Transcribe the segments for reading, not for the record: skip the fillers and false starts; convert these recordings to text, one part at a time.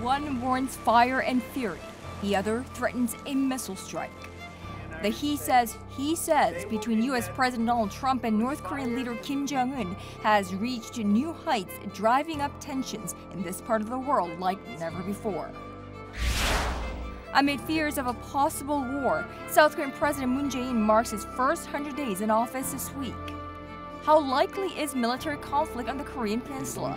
One warns fire and fury. The other threatens a missile strike. The he says between U.S. President Donald Trump and North Korean leader Kim Jong-un has reached new heights, driving up tensions in this part of the world like never before. Amid fears of a possible war, South Korean President Moon Jae-in marks his first 100 days in office this week. How likely is military conflict on the Korean Peninsula?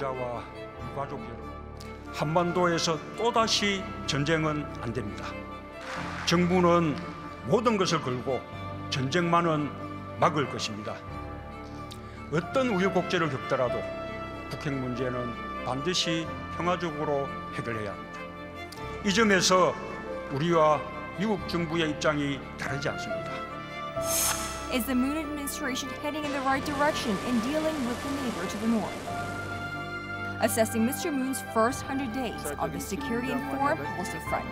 한반도에서 또다시 전쟁은 안 됩니다. 정부는 모든 것을 걸고 전쟁만은 막을 것입니다. 어떤 우여곡절을 겪더라도 북핵 문제는 반드시 평화적으로 해결해야 합니다. 이 점에서 우리와 미국 정부의 입장이 다르지 않습니다. Is the Moon administration heading in the right direction in dealing with the neighbor to the north? Assessing Mr. Moon's first 100 days on the security and foreign policy front.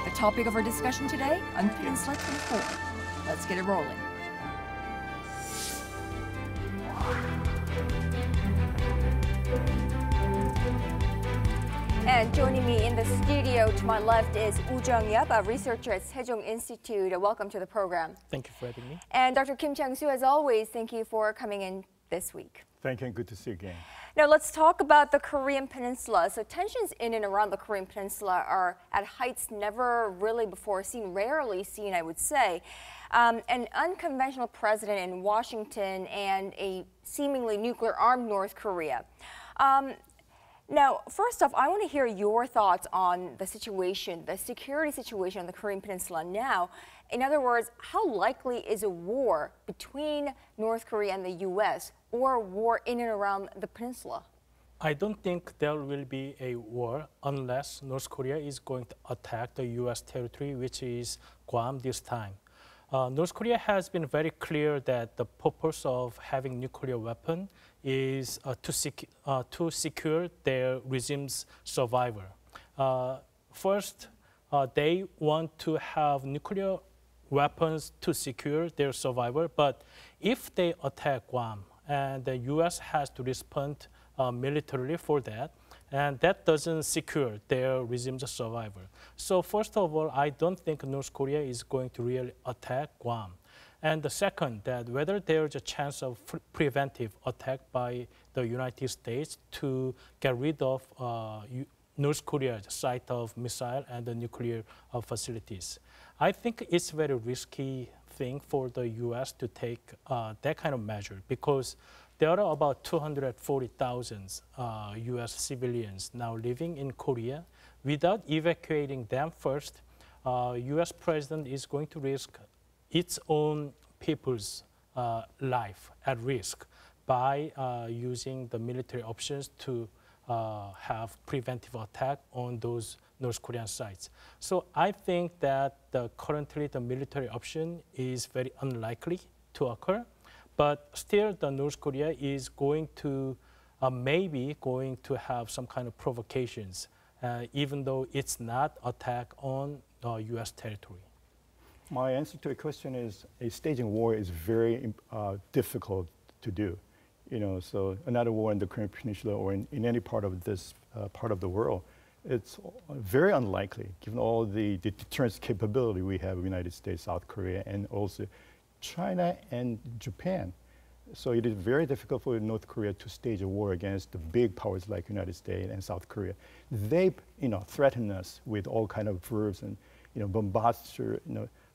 The topic of our discussion today on Peninsula 24. Let's get it rolling. And joining me in the studio to my left is Woo Jung-yeop, a researcher at Sejong Institute. Welcome to the program. Thank you for having me. And Dr. Kim Chang-su, as always, thank you for coming in this week. Thank you, and good to see you again. Now let's talk about the Korean Peninsula. So tensions in and around the Korean Peninsula are at heights never really before seen, rarely seen, I would say. An unconventional president in Washington and a seemingly nuclear-armed North Korea. Now, first off, I want to hear your thoughts on the situation, the security situation on the Korean Peninsula now. In other words, how likely is a war between North Korea and the U.S. or war in and around the peninsula? I don't think there will be a war unless North Korea is going to attack the U.S. territory, which is Guam this time. North Korea has been very clear that the purpose of having nuclear weapon is to secure their regime's survival. First, they want to have nuclear weapons to secure their survival, but if they attack Guam, and the U.S. has to respond militarily for that, and that doesn't secure their regime's survival. So first of all, I don't think North Korea is going to really attack Guam. And the second, that whether there's a chance of preventive attack by the United States to get rid of North Korea's site of missile and the nuclear facilities. I think it's a very risky thing for the U.S. to take that kind of measure because there are about 240,000 U.S. civilians now living in Korea. Without evacuating them first, U.S. president is going to risk its own people's life at risk by using the military options to have preventive attack on those North Korean sites. So I think that currently the military option is very unlikely to occur, but still the North Korea is going to maybe going to have some kind of provocations, even though it's not attack on U.S. territory. My answer to the question is a staging war is very difficult to do. You know, so another war in the Korean Peninsula or in any part of this part of the world, it's very unlikely given all the deterrence capability we have in the United States, South Korea, and also China and Japan. So it is very difficult for North Korea to stage a war against the big powers like United States and South Korea. They, threaten us with all kind of verbs and, bombasture,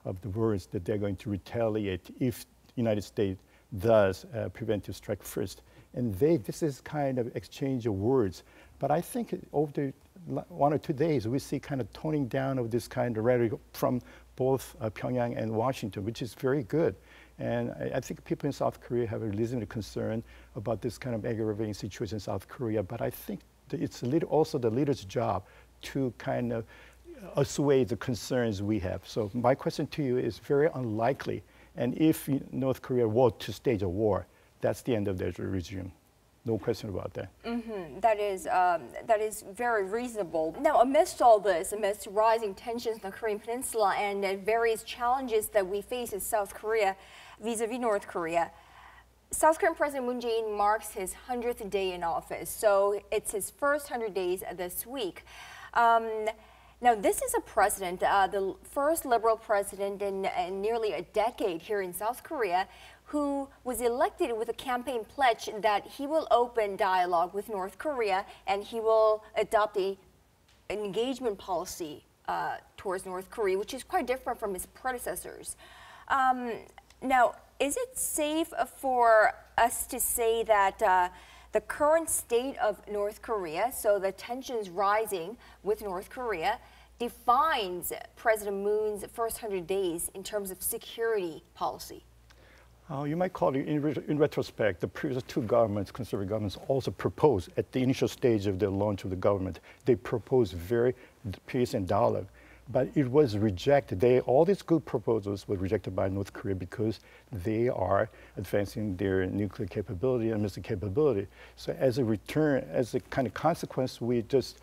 of the words that they're going to retaliate if the United States does preventive strike first. And this is kind of exchange of words. But I think over the 1 or 2 days, we see kind of toning down of this kind of rhetoric from both Pyongyang and Washington, which is very good. And I think people in South Korea have a legitimate concern about this kind of aggravating situation in South Korea. But I think that it's also the leader's job to kind of assuage the concerns we have. So my question to you is very unlikely. And if North Korea were to stage a war, that's the end of their regime. No question about that. Mm-hmm. That is very reasonable. Now, amidst all this, amidst rising tensions in the Korean Peninsula and various challenges that we face in South Korea vis-a-vis North Korea, South Korean President Moon Jae-in marks his 100th day in office. So it's his first 100 days this week. Now, this is a president, the first liberal president in nearly a decade here in South Korea, who was elected with a campaign pledge that he will open dialogue with North Korea and he will adopt an engagement policy towards North Korea, which is quite different from his predecessors. Now, is it safe for us to say that the current state of North Korea, so the tensions rising with North Korea, defines President Moon's first 100 days in terms of security policy? You might call it, in retrospect, the previous two governments, conservative governments, also proposed at the initial stage of the launch of the government, they proposed very peace and dialogue. But it was rejected. All these good proposals were rejected by North Korea because they are advancing their nuclear capability and missile capability. So as a return, as a kind of consequence, we just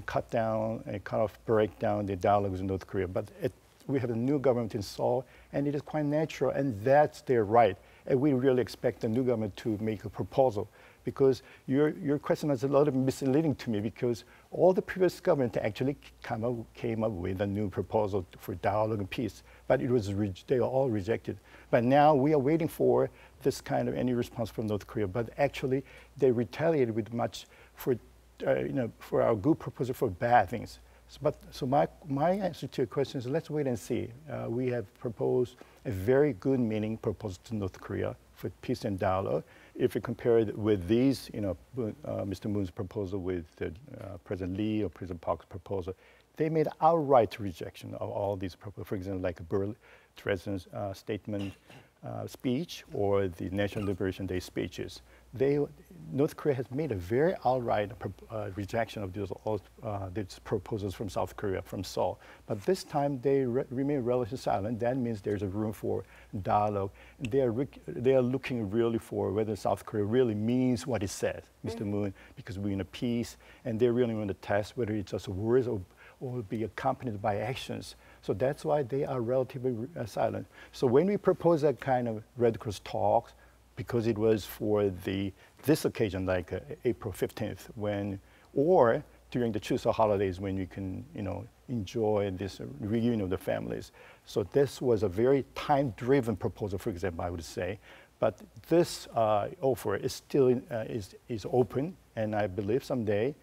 cut down and break down the dialogue with North Korea. But we have a new government in Seoul, and it is quite natural, and that's their right. And we really expect the new government to make a proposal. Because your question is a lot of misleading to me, because all the previous government actually came up with a new proposal for dialogue and peace, but they were all rejected. But now we are waiting for this kind of any response from North Korea. But actually, they retaliated with much for our good proposal for bad things. So my answer to your question is, let's wait and see. We have proposed a very good meaning proposal to North Korea for peace and dialogue. If you compare it with these, Mr. Moon's proposal with President Lee or President Park's proposal, they made outright rejection of all these proposals. For example, like a President's statement speech or the National Liberation Day speeches. North Korea has made a very outright rejection of these proposals from South Korea, from Seoul. But this time they remain relatively silent. That means there's a room for dialogue. They are looking really for whether South Korea really means what it says, Mr. Moon, because we're in a peace, and they really want to test whether it's just words or will be accompanied by actions. So that's why they are relatively silent. So when we propose that kind of Red Cross talks, because it was for this occasion, like April 15th, or during the Chuseok holidays when you can, enjoy this reunion of the families. So this was a very time-driven proposal, for example, I would say. But this offer is still is open, and I believe someday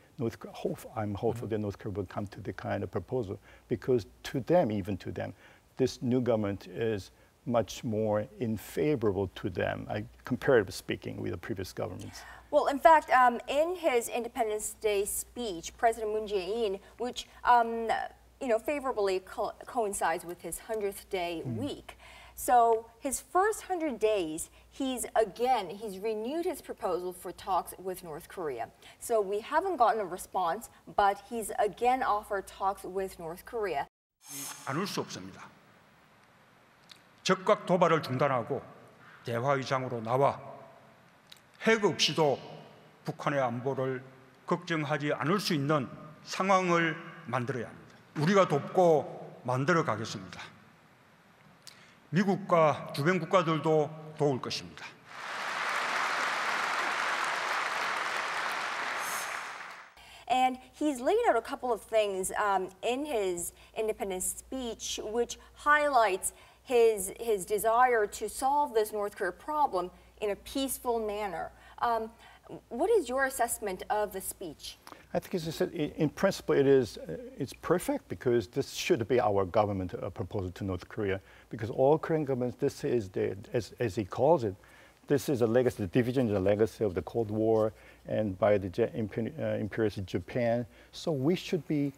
I'm hopeful that North Korea will come to the kind of proposal, because even to them, this new government is much more favorable to them, comparatively speaking, with the previous governments. Well, in fact, in his Independence Day speech, President Moon Jae-in, which favorably coincides with his 100th day week. So his first 100 days, he's renewed his proposal for talks with North Korea. So we haven't gotten a response, but he's again offered talks with North Korea. 않을 수 없습니다. 적각 도발을 중단하고 대화의장으로 나와 핵 없이도 북한의 안보를 걱정하지 않을 수 있는 상황을 만들어야 합니다. 우리가 돕고 만들어 가겠습니다. 미국과 주변 국가들도 도울 것입니다. And he's laid out a couple of things in his independence speech, which highlights his desire to solve this North Korea problem in a peaceful manner. What is your assessment of the speech? I think, as I said, in principle, it's perfect, because this should be our government proposal to North Korea. Because all Korean governments, this is as he calls it, this is a legacy. The division is a legacy of the Cold War and by the imperialist Japan. So we should be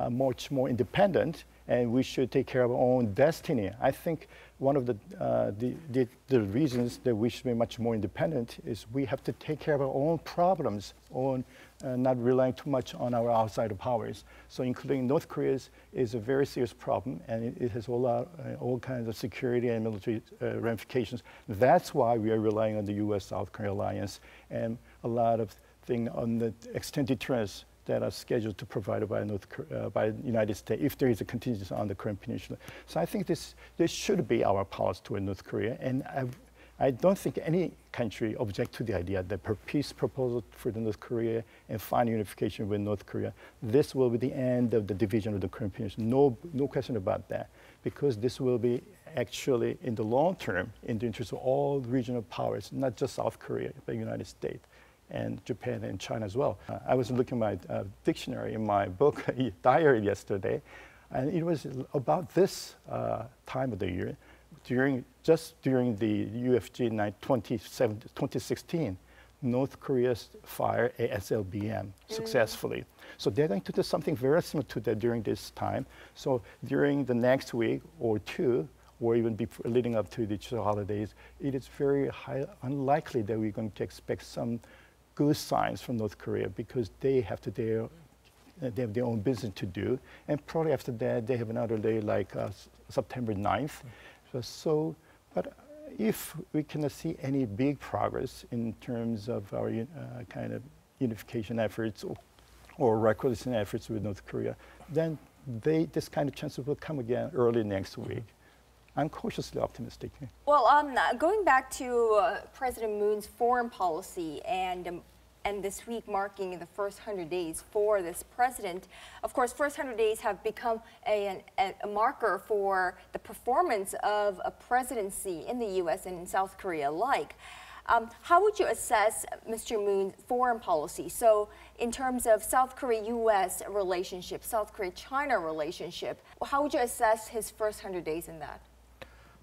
much more independent, and we should take care of our own destiny. I think one of the reasons that we should be much more independent is we have to take care of our own problems, not relying too much on our outside powers. So including North Korea is a very serious problem, and it has all kinds of security and military ramifications. That's why we are relying on the U.S.-South Korea alliance and a lot of things on the extended deterrence that are scheduled to provide by the United States if there is a contingency on the Korean Peninsula. So I think this should be our policy toward North Korea, and I don't think any country object to the idea that per peace proposal for the North Korea and final unification with North Korea, this will be the end of the division of the Korean Peninsula. No question about that, because this will be actually in the long term in the interest of all regional powers, not just South Korea, but the United States and Japan and China as well. I was looking at my dictionary in my book, diary yesterday, and it was about this time of the year, during the UFG 2016, North Korea fired a SLBM successfully. So they're going to do something very similar to that during this time. So during the next week or two, or even before, leading up to the holidays, it is very unlikely that we're going to expect some good signs from North Korea, because they have their own business to do. And probably after that, they have another day like September 9th. But if we cannot see any big progress in terms of our kind of unification efforts or reconciliation efforts with North Korea, then this kind of chance will come again early next week. I'm cautiously optimistic. Well, going back to President Moon's foreign policy and this week marking the first 100 days for this president, of course, first 100 days have become a marker for the performance of a presidency in the U.S. and in South Korea alike. How would you assess Mr. Moon's foreign policy? So in terms of South Korea-U.S. relationship, South Korea-China relationship, how would you assess his first 100 days in that?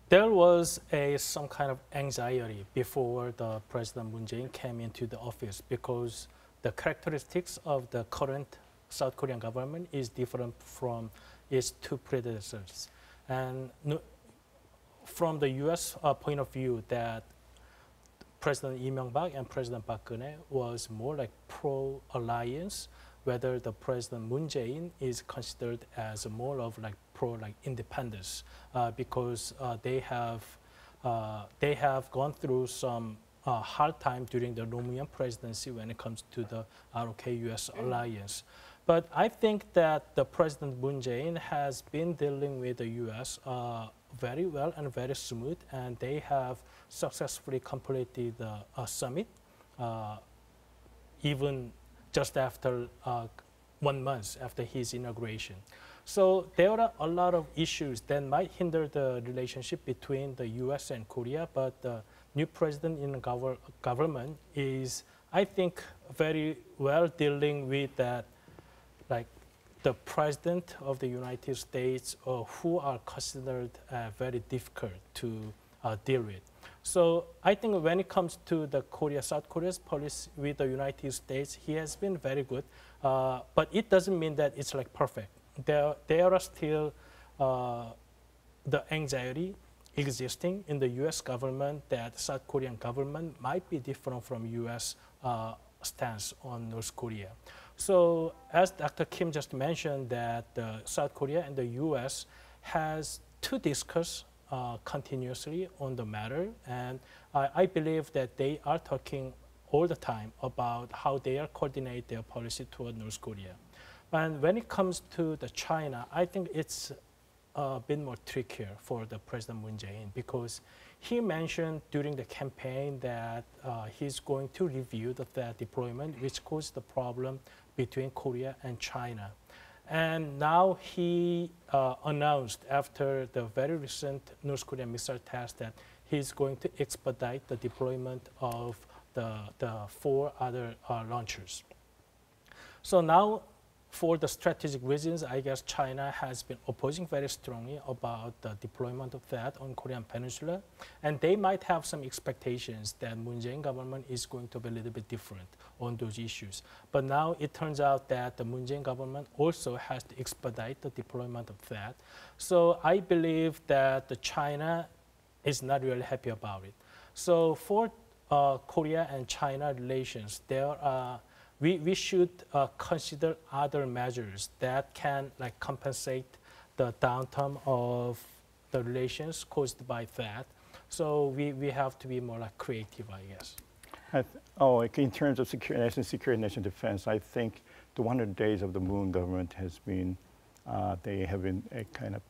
There was some kind of anxiety before the President Moon Jae-in came into the office, because the characteristics of the current South Korean government is different from its two predecessors. And from the U.S. Point of view, that President Lee Myung-bak and President Park Geun-hye was more like pro-alliance, whether the President Moon Jae-in is considered as more of like independence, because they have gone through some hard time during the Nomuyan presidency when it comes to the ROK-US alliance. But I think that the President Moon Jae-in has been dealing with the US very well and very smooth, and they have successfully completed the summit, even just after 1 month after his inauguration. So there are a lot of issues that might hinder the relationship between the US and Korea, but the new president in the government is, I think, very well dealing with that, like the president of the United States, who are considered very difficult to deal with. So I think when it comes to the South Korea's policy with the United States, he has been very good, but it doesn't mean that it's like perfect. There are still the anxiety existing in the U.S. government that South Korean government might be different from U.S. stance on North Korea. So as Dr. Kim just mentioned, that South Korea and the U.S. has to discuss continuously on the matter, and I believe that they are talking all the time about how they are coordinate their policy toward North Korea. And when it comes to the China, I think it's a bit more trickier for the President Moon Jae-in, because he mentioned during the campaign that he's going to review the THAAD deployment, which caused the problem between Korea and China. And now he announced after the very recent North Korean missile test that he's going to expedite the deployment of the 4 other launchers. So now, for the strategic reasons, I guess China has been opposing very strongly about the deployment of that on Korean Peninsula, and they might have some expectations that Moon Jae-in government is going to be a little bit different on those issues. But now it turns out that the Moon Jae-in government also has to expedite the deployment of that. So I believe that the China is not really happy about it. So for Korea and China relations, there are we should consider other measures that can compensate the downtime of the relations caused by that. So we have to be more creative, I guess. In terms of national security, national defense, I think the 100 days of the Moon government has been, they have been kind of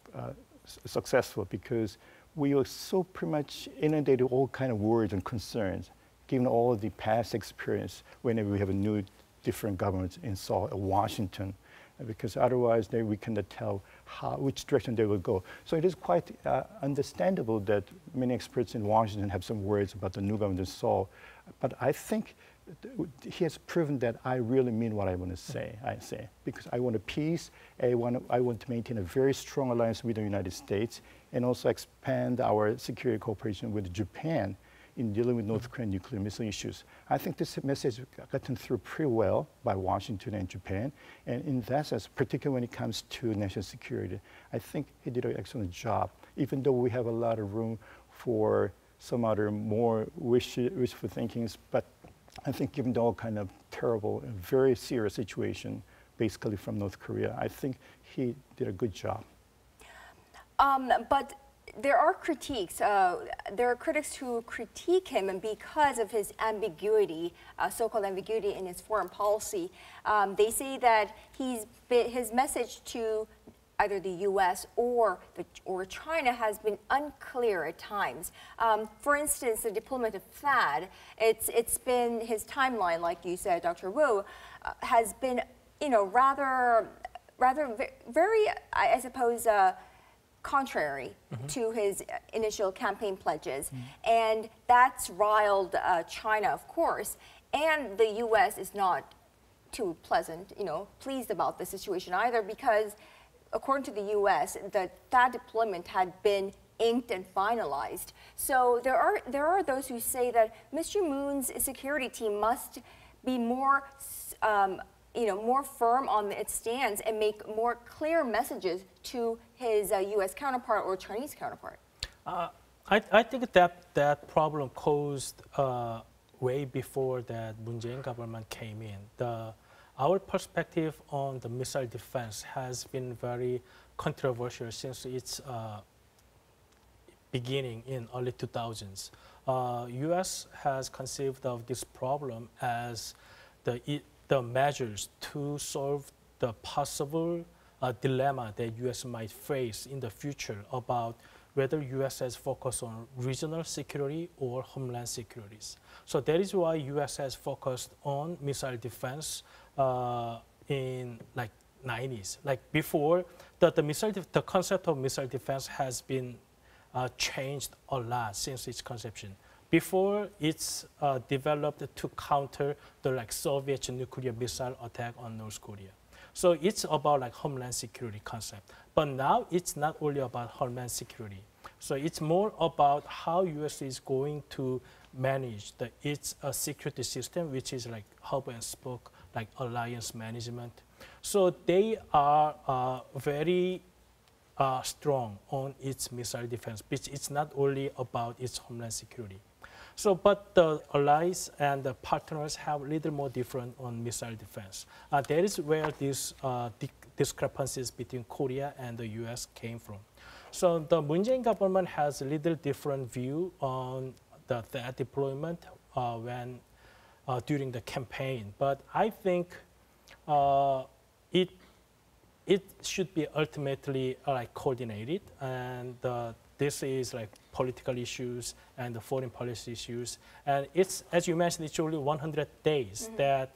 successful, because we are so pretty much inundated with all kind of worries and concerns, given all of the past experience whenever we have a new, different government in Seoul or Washington, because otherwise we cannot tell which direction they will go. So it is quite understandable that many experts in Washington have some worries about the new government in Seoul. But I think he has proven that I really mean what I want to say. Because I want a peace. I want to maintain a very strong alliance with the United States, and also expand our security cooperation with Japan in dealing with North Korean nuclear missile issues. I think this message has gotten through pretty well by Washington and Japan. And in that sense, particularly when it comes to national security, I think he did an excellent job, even though we have a lot of room for some other more wishful thinkings. But I think given the all kind of terrible and very serious situation, basically from North Korea, I think he did a good job. But there are critiques. There are critics who critique him because of his ambiguity, so-called ambiguity in his foreign policy. They say that his message to either the U.S. or China has been unclear at times. For instance, the deployment of THAAD, it's been his timeline, like you said, Dr. Woo, has been, rather very, I suppose, contrary to his initial campaign pledges. And that's riled China, of course. And the U.S. is not too pleased about the situation either, because according to the U.S., that deployment had been inked and finalized. So there are those who say that Mr. Moon's security team must be more more firm on its stance and make more clear messages to his U.S. counterpart or Chinese counterpart. I think that problem caused way before that Moon Jae-in government came in. Our perspective on the missile defense has been very controversial since its beginning in early 2000s. U.S. has conceived of this problem as the measures to solve the possible dilemma that U.S. might face in the future about whether U.S. has focused on regional security or homeland securities. So that is why U.S. has focused on missile defense in like 90s. Like before, the concept of missile defense has been changed a lot since its conception. Before, it's developed to counter the Soviet nuclear missile attack on North Korea. So it's about homeland security concept. But now it's not only about homeland security. So it's more about how U.S. is going to manage its security system, which is hub and spoke, alliance management. So they are very strong on its missile defense, which it's not only about its homeland security. So, but the allies and the partners have a little more different on missile defense. That is where these discrepancies between Korea and the U.S. came from. So the Moon Jae-in government has a little different view on that deployment during the campaign. But I think it should be ultimately coordinated, and this is political issues and the foreign policy issues. And it's, as you mentioned, it's only 100 days that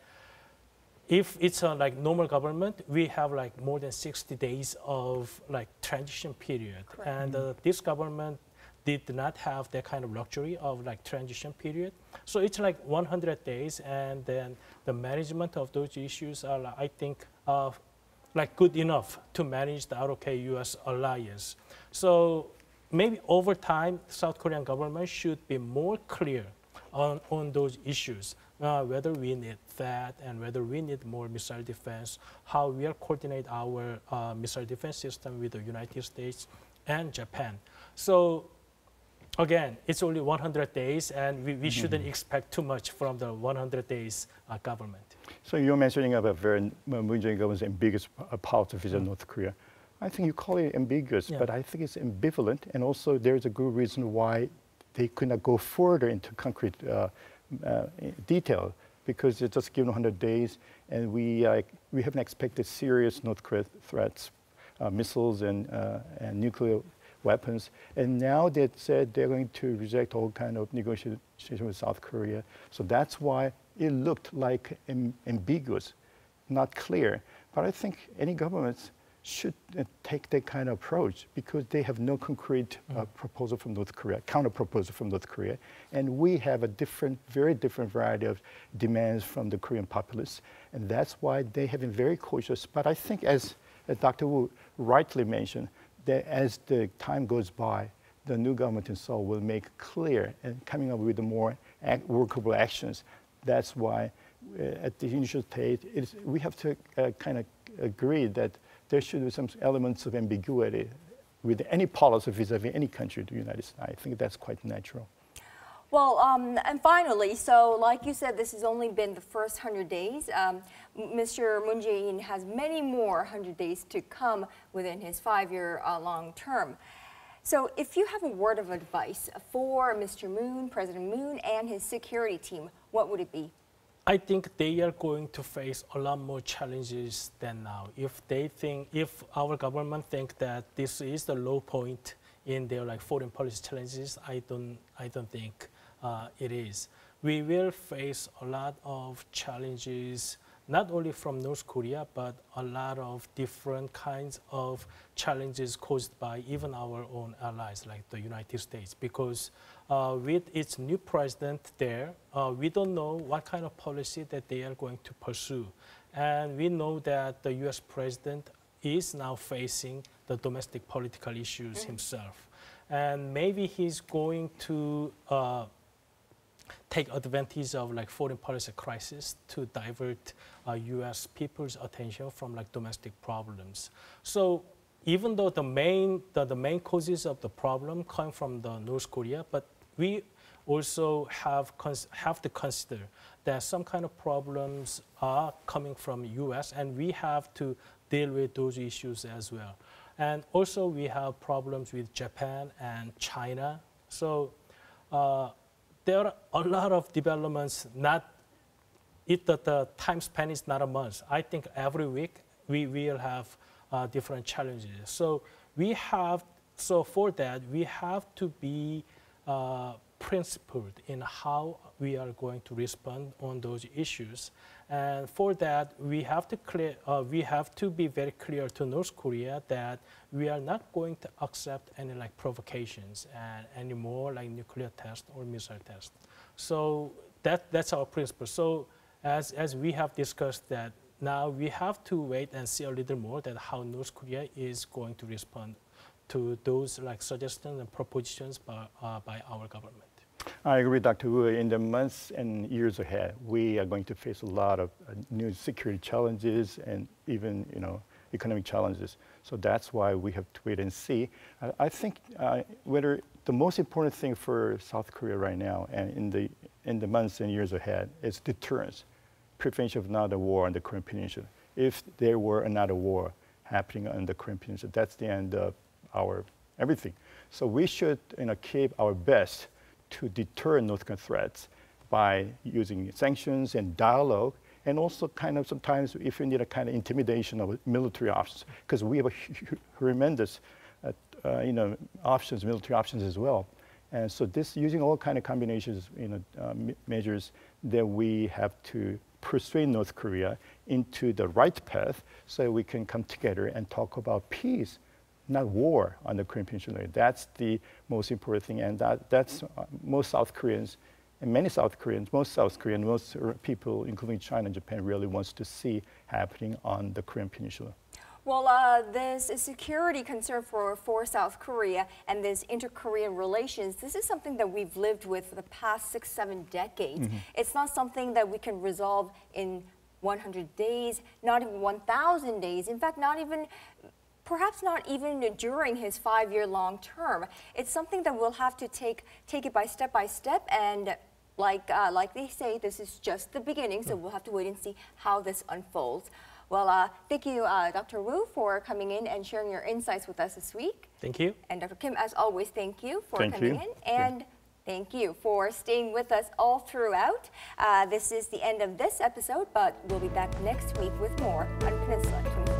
if it's a normal government, we have more than 60 days of transition period. Correct. And this government did not have that kind of luxury of transition period. So it's 100 days, and then the management of those issues are, I think, good enough to manage the ROK-US alliance. So maybe over time, South Korean government should be more clear on those issues, whether we need that and whether we need more missile defense, how we are coordinate our missile defense system with the United States and Japan. So again, it's only 100 days, and we shouldn't expect too much from the 100 days government. So you're mentioning about Moon Jae-in government's ambiguous policy vis-a-vis North Korea. I think you call it ambiguous, but I think it's ambivalent, and also there's a good reason why they could not go further into concrete detail, because it's just given 100 days, and we haven't expected serious North Korea threats, missiles and nuclear weapons. And now they said they're going to reject all kind of negotiation with South Korea. So that's why it looked like ambiguous, not clear. But I think any governments should take that kind of approach because they have no concrete proposal from North Korea, counter proposal from North Korea. And we have a very different variety of demands from the Korean populace. And that's why they have been very cautious. But I think as Dr. Woo rightly mentioned, that as the time goes by, the new government in Seoul will make clear and coming up with more workable actions. That's why at the initial stage, we have to kind of agree that there should be some elements of ambiguity with any policy vis-a-vis any country, the United States. I think that's quite natural. Well, and finally, so like you said, this has only been the first 100 days. Mr. Moon Jae-in has many more 100 days to come within his 5-year long term. So if you have a word of advice for Mr. Moon, President Moon, and his security team, what would it be? I think they are going to face a lot more challenges than now. If our government think that this is the low point in their foreign policy challenges, I don't think it is. We will face a lot of challenges, not only from North Korea, but a lot of different kinds of challenges caused by even our own allies, like the United States, because with its new president there, we don't know what kind of policy that they are going to pursue. And we know that the US president is now facing the domestic political issues himself. And maybe he's going to take advantage of foreign policy crisis to divert US people's attention from domestic problems. So even though the main causes of the problem come from the North Korea, but we also have to consider that some kind of problems are coming from US, and we have to deal with those issues as well. And also we have problems with Japan and China. So there are a lot of developments. The time span is not a month. I think every week we will have different challenges. So for that, we have to be principled in how we are going to respond on those issues. And for that, we have to be very clear to North Korea that we are not going to accept any provocations and any more nuclear test or missile test. So that's our principle. So as we have discussed that, now we have to wait and see a little more that how North Korea is going to respond to those suggestions and propositions by our government. I agree, Dr. Woo. In the months and years ahead, we are going to face a lot of new security challenges and even, economic challenges. So that's why we have to wait and see. I think whether the most important thing for South Korea right now and in the months and years ahead is deterrence, prevention of another war on the Korean Peninsula. If there were another war happening on the Korean Peninsula, that's the end of our everything. So we should keep our best to deter North Korean threats by using sanctions and dialogue, and also sometimes if we need a kind of intimidation of military options, because we have a tremendous military options as well. And so using all kind of combinations, measures that we have to persuade North Korea into the right path so we can come together and talk about peace, not war on the Korean Peninsula. That's the most important thing, and that's most South Koreans, and most people, including China and Japan, really wants to see happening on the Korean Peninsula. Well, this security concern for South Korea and this inter-Korean relations, this is something that we've lived with for the past 6-7 decades. It's not something that we can resolve in 100 days, not even 1,000 days. In fact, perhaps not even during his 5-year long term. It's something that we'll have to take it by step, and like they say, this is just the beginning, so we'll have to wait and see how this unfolds. Well, thank you, Dr. Woo, for coming in and sharing your insights with us this week. Thank you. And Dr. Kim, as always, thank you for coming in. And thank you for staying with us all throughout. This is the end of this episode, but we'll be back next week with more on Peninsula 24.